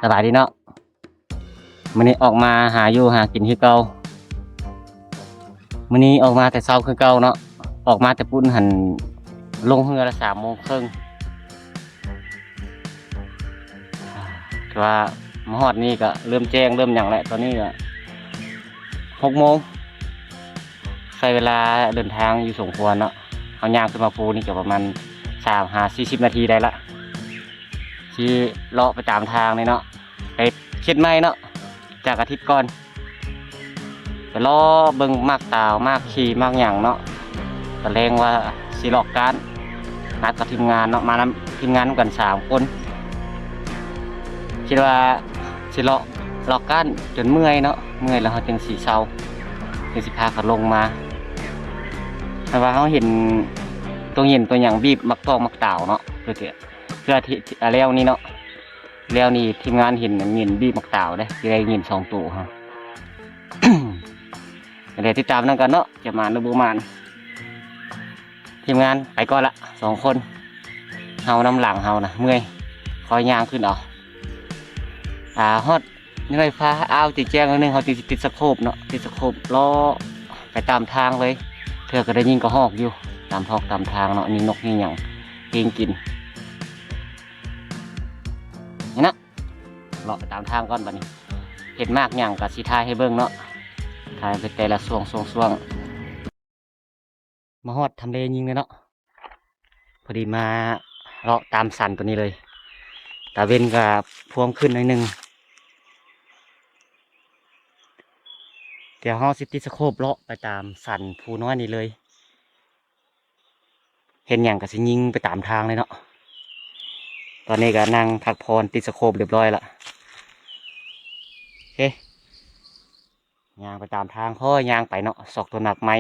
สบายดีเนาะมื้อนี้ออกมาหาอยู่หากินคือเก่ามื้อนี้ออกมาแต่เช้าคือเก่าเนาะออกมาแต่ปุ้นหันลงเรือละ3:30แต่ว่ามาฮอดนี่ก็เริ่มแจ้งเริ่มหยังแล้วตอนนี้ก็6:00ใช้เวลาเดินทางอยู่สมควรเนาะเอาย่างขึ้นมาภูนี่ก็ประมาณ30-40นาทีได้ละสิเลาะไปตามทางนี่เนาะไปเฮ็ดใหม่เนาะจากอาทิตย์ก่อนไปรอเบิ่งมากตาวมากขี่มากหยังเนาะตะแรงว่าสิเลาะการนัดกับทีมงานเนาะมานำทีมงานนำกัน3คนคิดว่าสิเลาะการจนเมื่อยเนาะเมื่อยแล้วเฮาจึงสิเซาจึงสิพากันลงมาแต่ว่าเฮาเห็นตัวเห็นตัวหยังบีบมักตอกมักตาวเนาะเพื่อที่แล้วนี่เนาะแล้วนี่ทีมงานเห็นเงินบีบมักตาวเด้สิได้เงิน2ตัวฮะ เดี๋ยวติดตามนั่นกันเนาะจะมาหรือบ่มานทีมงานไปก่อนละ2คนเฮานำหลังเฮานะเมื่อยคอยย่างขึ้นเอาฮอดนี่ไฟฟ้าอ้าวติดแจ้งนิดนึงเขาติดสโคปเนาะติดสโคปล้อไปตามทางเลยเธอก็ได้ยิงกระหอกอยู่ตามทอกตามทางเนาะนี่นกนี่หยังเองกินนี่นะเลาะไปตามทางก่อนบัดนี้เห็นมากหยังกับสีทายให้เบิ่งเนาะทายไปแต่ละช่วงมาฮอดทำเลยิงเลยเนาะพอดีมาเลาะตามสันตัวนี้เลยตาเว้นกับพวงขึ้นหน่อยนึงเดี๋ยวเฮาสิติดสโคปเลาะไปตามสันภูน้อยนี่เลยเห็นอย่างกับสิยิงไปตามทางเลยเนาะตอนนี้ก็นั่งพักผ่อนติดสโคปเรียบร้อยละโอเคยางไปตามทางพ่อยางไปเนาะศอกตัวหนักไม้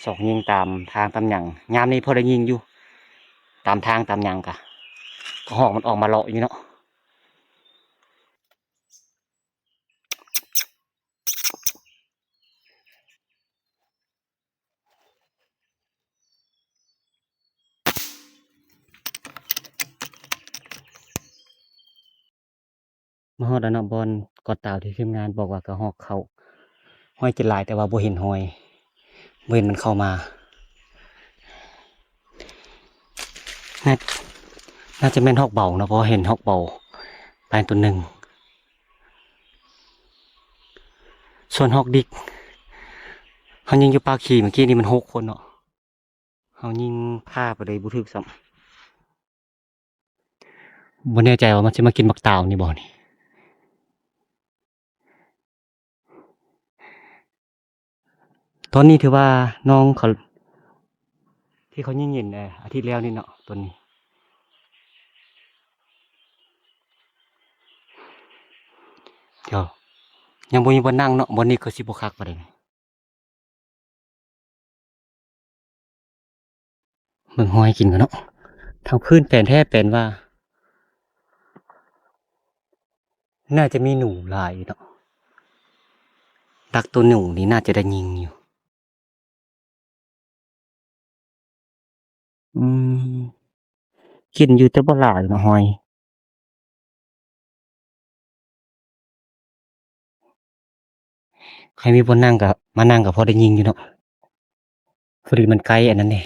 ศอกยิงตามทางตามหยังยามนี้พอได้ยิงอยู่ตามทางตามหยังกะก็หอกมันออกมาเลาะอยู่เนาะมาฮอดแล้วเนาะบอลกอดตาวที่ทีมงานบอกว่ากระหอกเขาห้อยจะลายแต่ว่าบ่เห็นหอยบ่เห็นมันเข้ามาน่าน่าจะเป็นหอกเบาเนาะเพราะเห็นหอกเบาไปตัวหนึ่งส่วนหอกดิกเขายิงอยู่ปากขี่เมื่อกี้นี่มัน6 คนเนาะเขายิงผ้าไปเลยบุทึกซ้ำบ่แน่ใจว่ามันจะมากินบักตาวนี่บ่นี่ตอนนี้ถือว่าน้องเขาที่เขายิงเห็นอาทิตย์แล้วนี่เนาะตัวนี้เดี๋ยวยังบ่มีบ่นั่งเนาะบ่นี้คือสิบ่คักบ่ได้เบิ่งหอยกินกันเนาะทางพื้นแปลนแท้แปลนว่าน่าจะมีหนูหลายเนาะดักตัวหนูนี่น่าจะได้ยิงอยู่อืมกินอยู่แต่บ่หลายเนาะหอยใครมีบ่นั่งก็มานั่งก็พอได้ยิงอยู่เนาะพอดีมันไกลอันนั้นแหละ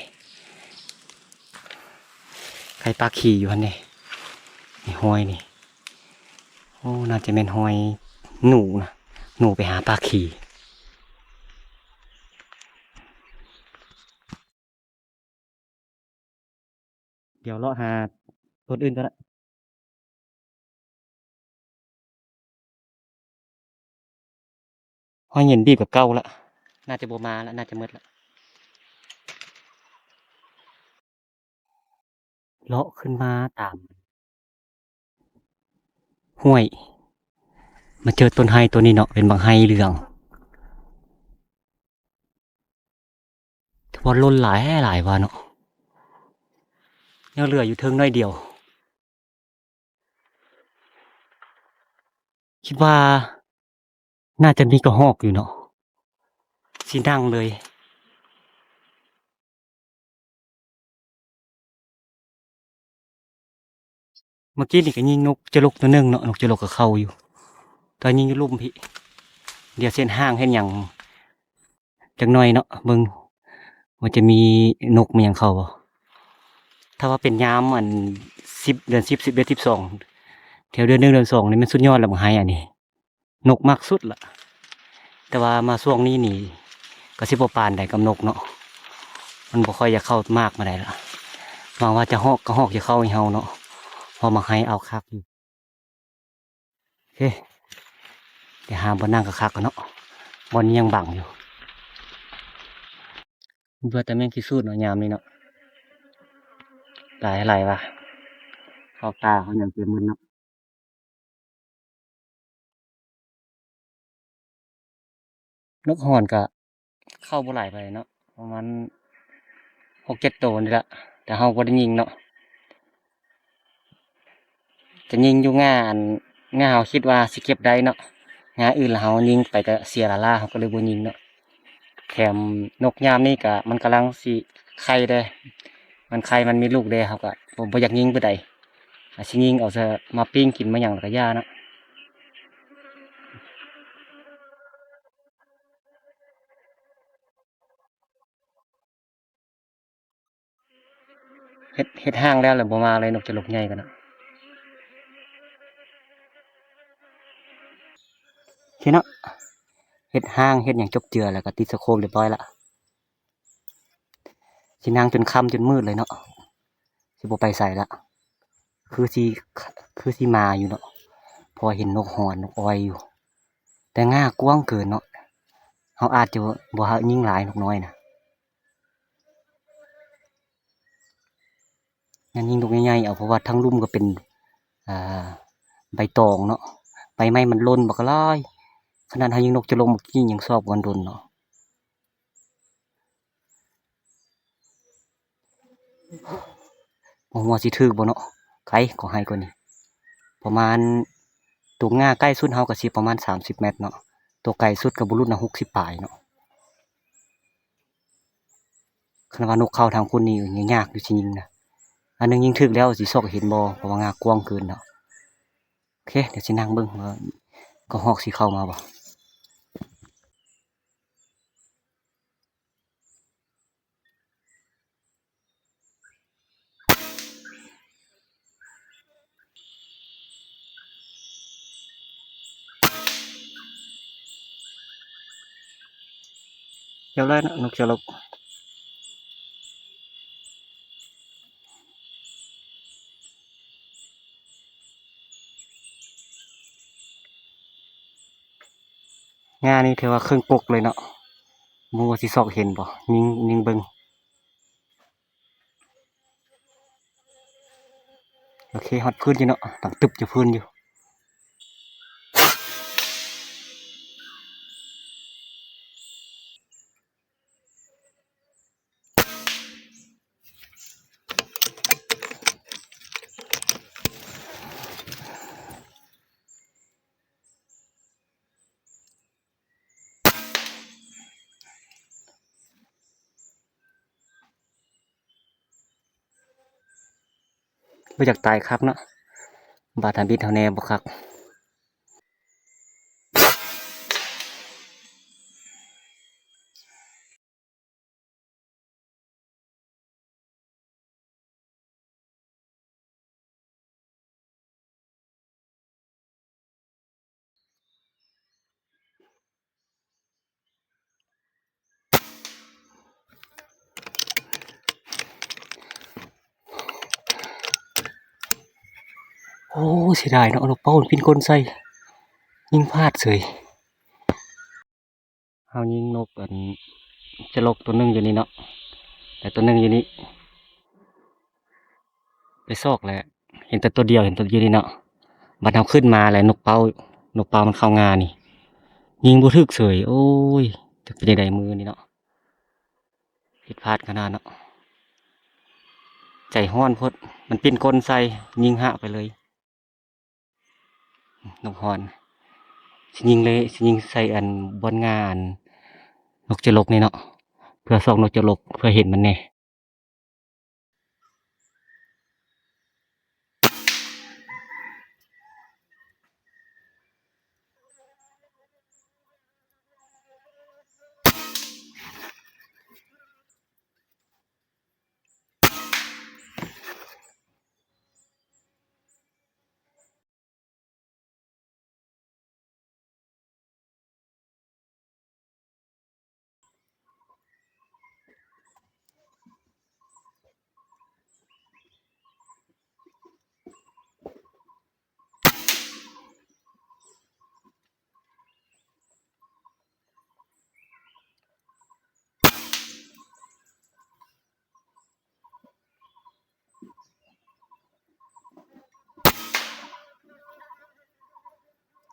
ไกลปลาขี่อยู่หั่นแหละนี่หอยนี่โอ้น่าจะเป็นหอยหนูนะหนูไปหาปลาขี่เดี๋ยวเลาะหาตัวอื่นก็ได้หอยเห็นดีกว่าเก่าละน่าจะบ่มาแล้วน่าจะหมดละเลาะขึ้นมาตามห้วยมาเจอต้นไฮตัวนี้เนาะเป็นบางไฮเหลืองทว่าล้นหลายว่าเนาะยังเหลืออยู่เทิงน้อยเดียวคิดว่าน่าจะมีกระหอกอยู่เนาะสินั่งเลย เมื่อกี้นี่ก็ยิงนกจรกตัวหนึงเนาะนกจรกก็เข้าอยู่ตอนยิงอยู่ลุ่มพี่เดี๋ยวเส้นห้างเห็นอย่างจักหน่อยเนาะเบิ่งมันจะมีนกมันหยังเข้าบ่ถ้าว่าเป็นยามอัน10 เดือน 10 11 12แถวเดือน1เดือน2นี่มันสุดยอดแล้วบ่ให้อันนี้นกมากสุดละแต่ว่ามาช่วงนี้นี่ก็สิบ่ปานใดกับนกเนาะมันบ่ค่อยจะเข้ามากมาได้ละหวังว่าจะฮอกก็ฮอกจะเข้าให้เฮาเนาะพอมาให้เอาคักอยู่โอเคเดี๋ยวหาบ่นั่งคักๆกันเนาะบ่อนนี้ยังบังอยู่เบื่อแต่แม่งที่สุดเนาะยามนี้เนาะหลายว่ะเข้าตาเขาอย่างเต็มมือเนาะนกฮ้อนก็เข้าบ่หลายไปเนาะประมาณ6-7ตัวนี่ละแต่เฮาบ่ได้ยิงเนาะจะยิงอยู่งาอันงาเฮาคิดว่าสิเก็บได้เนาะงาอื่นแล้วเฮายิงไปก็เสียละล่าเฮาก็เลยบ่ยิงเนาะแถมนกยามนี้ก็มันกำลังสิไข่เด้มันไข่มันมีลูกเด้ครับก็ผมบ่อยากยิงไปใดอาจสิยิงเอาซะมาปิ้งกินมาหยังก็ย่าเนาะเฮ็ดห้างแล้วบ่มาเลยนกจะลกใหญ่กันเนาะโอเคเนาะเฮ็ดห้างเฮ็ดหยังจบเจือแล้วก็ติดสโคปเรียบร้อยละสินั่งจนค่ำจนมืดเลยเนาะสิบ่ไปไสละคือสิคือสิมาอยู่เนาะเพอเห็นนกฮอนนกอ้อยอยู่แต่ง่ากว้างเกินเนาะเฮาอาจจะบ่ยิงหลายนกน้อยนะงั้นยิงนกใหญ่ๆเอาเพราะว่าทั้งลุ่มก็เป็นอ่าใบตองเนาะใบไม้มันหล่นบักหลายขนาดเฮายิงนกจะลงเมื่อกี้ยังซอบกันโดนเนาะบ่ฮู้ว่าสิถึกบ่เนาะไกลก็ให้กว่านี้ประมาณตัวง่าใกล้สุดเฮาก็สิประมาณ30เมตรเนาะตัวไกลสุดก็บ่รู้นะ60ปลายเนาะคันว่านกเข้าทางคุณนี่ยากอยู่สิยิงนะอันหนึงยิงถึกแล้วสิซอกเห็นบ่เพราะว่างากว้างเกินเนาะโอเคเดี๋ยวสินั่งเบิ่งว่าก็ฮอกสิเข้ามาบ่เดี๋ยวเลยนะนกจะลกงานี่ถือว่าครึ่งปกเลยเนาะบ่รู้ว่าสิซอกเห็นบ่ยิงเบิ่งโอเคฮอดพื้นอยู่เนาะตังตึบอยู่พื้นอยู่บ่อยากตายครับเนาะบาดทำบิดเฮาแน่บ่คักโอ้เสียดายเนาะนกเป้ามันปีนกลใส่ยิงพลาดเฉยเฮายิงนกอันจะลกตัวหนึงอยู่นี่เนาะแต่ตัวหนึงอยู่นี่ไปซอกแหละเห็นแต่ตัวเดียวเห็นตัวอยู่นี่เนาะบัดเฮาขึ้นมาแหละนกเป้ามันเข้างานี่ยิงบ่ถึกเฉยโอ้ยจะเป็นจังไดมือนี่เนาะผิดพลาดขนาดเนาะใจร้อนโพดมันปีนกลใส่ยิงหะไปเลยนกฮ้อนสิยิงเลยสิยิงใส่อันบอนงาอันนกจะลกนี่เนาะเพื่อส่องนกจะลกเพื่อเห็นมันแน่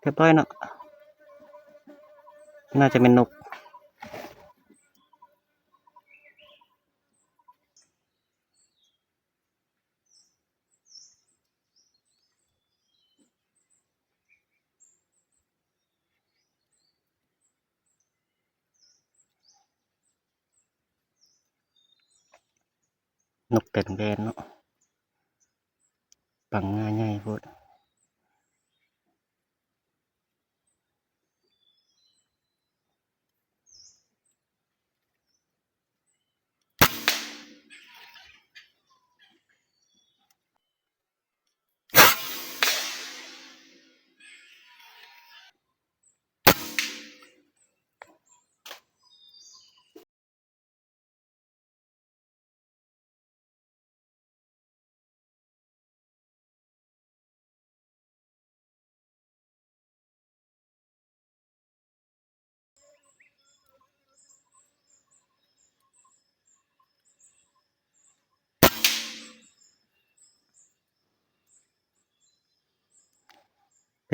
เรียบร้อยเนาะน่าจะเป็นนกแต่งแบนเนาะปังง่ายใหญ่โพด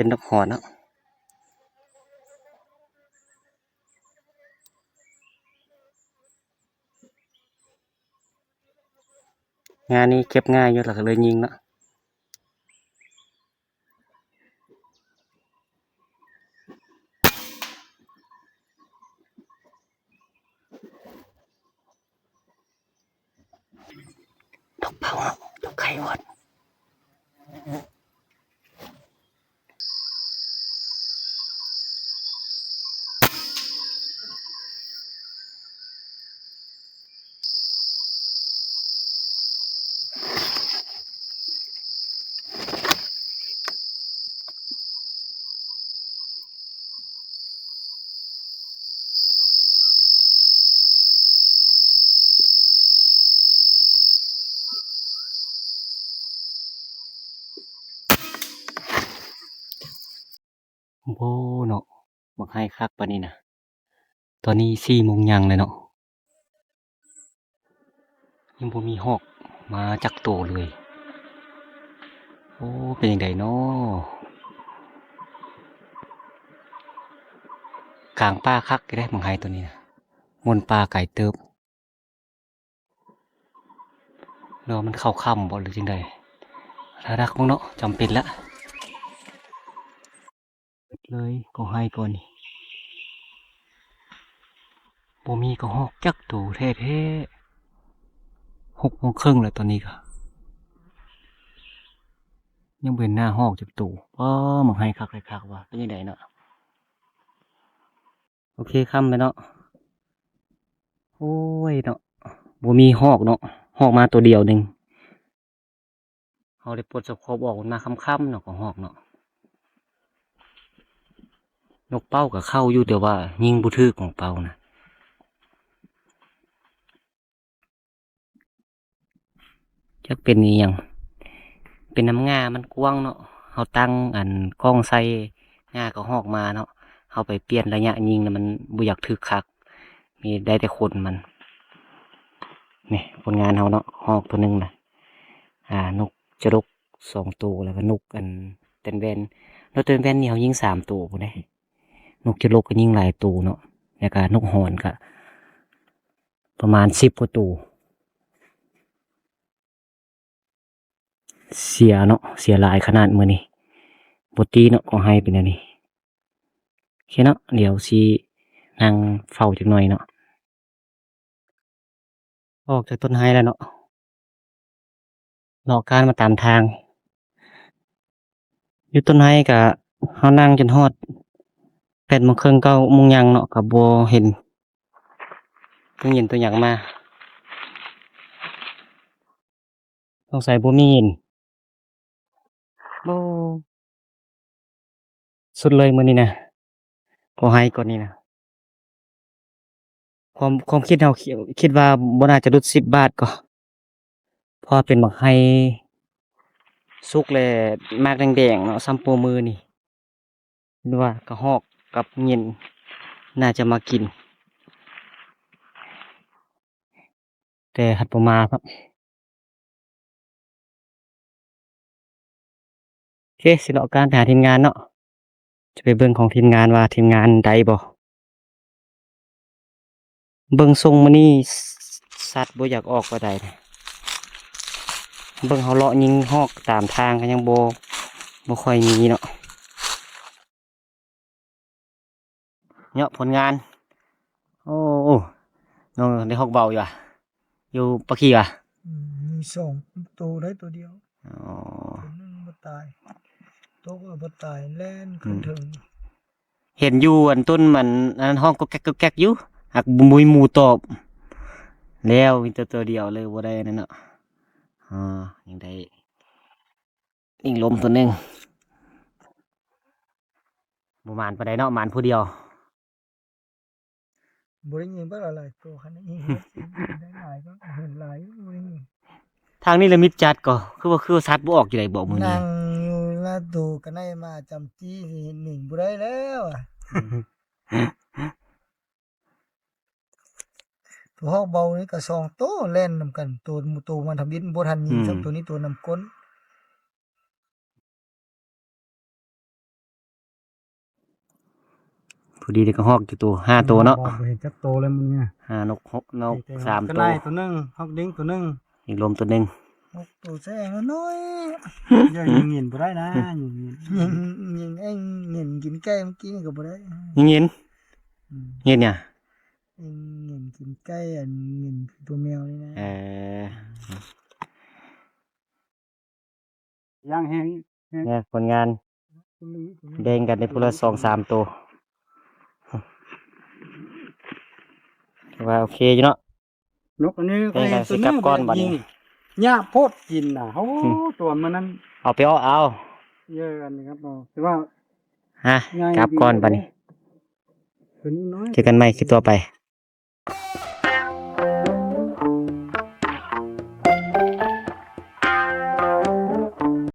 เป็นนกหอนเนาะงานนี้เก็บง่ายอยู่หลักเลยยิงเนาะนกเป่าเนาะนกไข่หอดโอ้เนาะบักให้คักปะนี่นะตอนนี้4 โมงยังเลยเนาะยังบ่มีหอกมาจักโตเลยโอ้เป็นยังไงเนาะกลางป่าคักก็ได้บักให้ตัวนี้นะมนป่าไก่เติบเนาะมันเข้าค่ำบ่หรือจังไดถ้ารักของเนาะจำเป็นละเปิดเลยก็ให้ก่อนนี่บ่มีก็หอกจักโตแท้ๆ6 โมงครึ่งแล้วตอนนี้ก็ยังเบิ่นหน้าหอกจักโตอ้อบักให้คักเลยคักว่าเป็นยังไงเนาะโอเคค่ำแล้วเนาะโอ้ยเนาะบ่มีหอกเนาะหอกมาตัวเดียวหนึงเขาได้ปลดสโคปออกมันมาค่ำๆเนาะของหอกเนาะนกเป้าก็เข้าอยู่แต่ว่ายิงบ่ถึกของเป้านะจักเป็นอีหยังเป็นน้ำงามันกว้างเนาะเขาตั้งอันกล้องใส่งาก็หอกมาเนาะเขาไปเปลี่ยนระยะยิงแล้วมันบ่อยากถึกคักมีได้แต่คนมันนี่ผลงานเขาเนาะหอกตัวหนึงนะนกจรก2 ตัวแล้วก็นกอันเต้นแว่นนกเต้นแว่นนี่เขายิง3 ตัวพุ่นเด้นกจรกก็ยิงหลายตัวเนาะแล้วก็นกหอนก็ประมาณ10 กว่า ตัวเสียเนาะเสียหลายขนาดมื้อนี้บ่ตีเนาะก็ให้เป็นอันนี้โอเคเนาะเดี๋ยวสินั่งเฝ้าจักหน่อยเนาะออกจากต้นไม้แล้วเนาะเลาะกานมาตามทางอยู่ต้นไม้ก็เฮานั่งจนฮอด8 โมงครึ่ง9 โมงยังเนาะก็บ่เห็นตัวเห็นตัวหยังมาสงสัยบ่มีหินบ่สุดเลยมื้อนี้นะขอให้ก่อนนี้นะความคิดเฮาคิดว่าบ่น่าจะหลุด10 บาทก็เพราะว่าเป็นบักไห้สุกแล้วมากแดงๆเนาะส่ำโปรมือนี่คิดว่ากระรอกกับเหยี่ยนน่าจะมากินแต่หัดบ่มาครับโอเคสิเลาะกานไปหาทีมงานเนาะ จะไปเบิ่งของทีมงานว่าทีมงานใดบ่เบิ่งทรงมื้อนี้สัตว์บ่อยากออกบ่ได้นะเบิ่งเขาเลาะยิงฮอกตามทางก็ยังบ่ค่อยมีเนาะเนี่ยผลงานโอ้น้องได้ฮอกเบาอยู่อ่ะอยู่ปะขี้อ่ะ มีสองตัวได้ตัวเดียว อ๋อ ตัวหนึงบ่ตายตัวก็บ่ตายแล่นขึ้นถึง เห็นอยู่อันต้นมันอันนั้นห้องก็แก๊กก็แก๊กอยู่หักมุยหมูตอบแล้วมีตัวเดียวเลยบ่ได้นั่นเนาะอ๋อยังได้ยิงลมตัวหนึงบ่มานปานใดเนาะมานผู้เดียว บ่ได้ยิงบ่หลายตัวคันนี้ได้หลายก็เห็นหลายบ่ได้ยิง ทางนี้ละมิดจัดก็คือว่าสัตว์บ่ออกอยู่ไดบ่มื้อนี้ นั่งอยู่ละดูกันได้มาจำจี้สิเห็นหนึ่งบ่ได้แล้วอะตัวฮอกเบานี่ก็สองตัวเล่นนำกันตัวหมู่ตัวมันทำบินบ่ทันยิงซับตัวนี้ตัวนำก้น ผู้ดีเด็กก็ฮอกอยู่ตัว5ตัวเนาะ บ่เห็นจักโตเลยมึงเนี่ย 5นก6นก3 ก็ ตัว ได้ตัวหนึงฮอกดิ้งตัวหนึง ยิงลมตัวหนึง ฮอกตัวแซงน้อยอย่ายิงเงินบ่ได้นะยิงไอ้เงินกินไก่เมื่อกี้นี่ก็บ่ได้ ยิงเห็น อืม เห็นเนี่ย เงินกินไก่อันเงินตัวแมวนี่นะ ย่างแห้ง เนี่ยผลงานแดงกันในพุ่นละ2-3ตัวว่าโอเคอยู่เนาะ นกอันนี้ เป็นไงสิกลับก่อนบัดนี้ หญ้าโพดกินน่ะโอ้ตัวมันนั้น เอาไปเอา เยอะกันนะครับแต่ว่า ฮะกลับก่อนบัดนี้ ตัวนี้น้อย เจอกันใหม่คลิปต่อไป